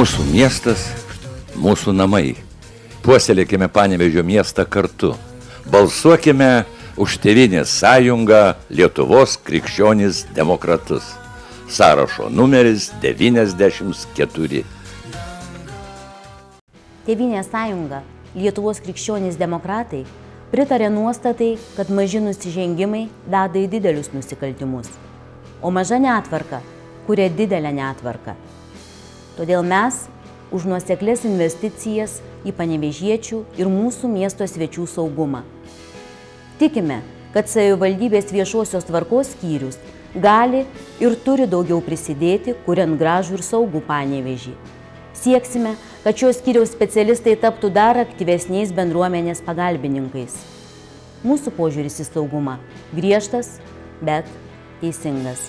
Mūsų miestas, mūsų namai. Puoselėkime Panevėžio miestą kartu. Balsuokime už Tėvynės sąjungą Lietuvos krikščionis demokratus. Sąrašo numeris 94. Tėvynės sąjunga Lietuvos krikščionys demokratai pritarė nuostatai, kad maži nusižengimai veda į didelius nusikaltimus, o maža netvarka kuria didelę netvarką. Todėl mes už nuoseklės investicijas į panevėžiečių ir mūsų miesto svečių saugumą. Tikime, kad savivaldybės viešosios tvarkos skyrius gali ir turi daugiau prisidėti, kuriant gražų ir saugų Panevėžį. Sieksime, kad šios skyriaus specialistai taptų dar aktyvesniais bendruomenės pagalbininkais. Mūsų požiūris į saugumą griežtas, bet teisingas.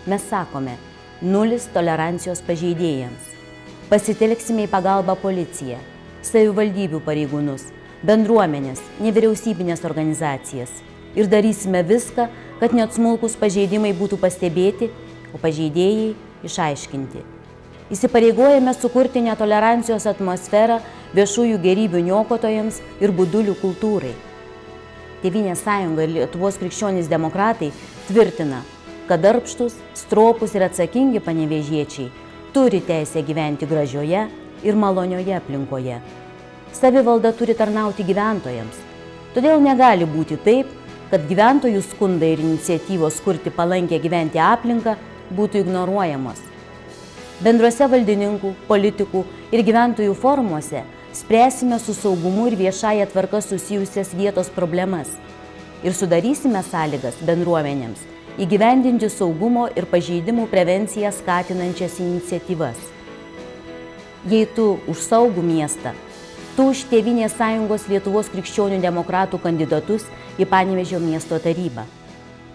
Mes sakome, nulis tolerancijos pažeidėjams. Pasitelksime į pagalbą policiją, savivaldybių pareigūnus, bendruomenės, nevyriausybinės organizacijas ir darysime viską, kad net smulkus pažeidimai būtų pastebėti, o pažeidėjai išaiškinti. Įsipareigojame sukurti netolerancijos atmosferą viešųjų gėrybių niokotojams ir budulių kultūrai. Tėvynės sąjunga ir Lietuvos krikščionys demokratai tvirtina, kad darbštūs, stropūs ir atsakingi panevėžiečiai turi teisę gyventi gražioje ir malonioje aplinkoje. Savivalda turi tarnauti gyventojams. Todėl negali būti taip, kad gyventojų skundai ir iniciatyvos kurti palankę gyventi aplinką būtų ignoruojamos. Bendruose valdininkų, politikų ir gyventojų forumuose spręsime su saugumu ir viešąja tvarka susijusias vietos problemas ir sudarysime sąlygas bendruomenėms įgyvendinti saugumo ir pažeidimų prevenciją skatinančias iniciatyvas. Jei tu už saugų miestą, tu už Tėvynės sąjungos Lietuvos krikščionių demokratų kandidatus į Panevėžio miesto tarybą.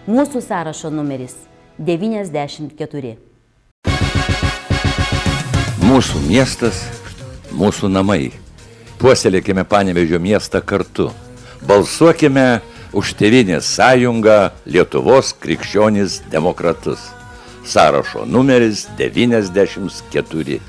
Mūsų sąrašo numeris 94. Mūsų miestas, mūsų namai. Puoselėkime Panevėžio miestą kartu. Balsuokime už Tėvynės sąjungą Lietuvos krikščionis demokratus. Sąrašo numeris 94.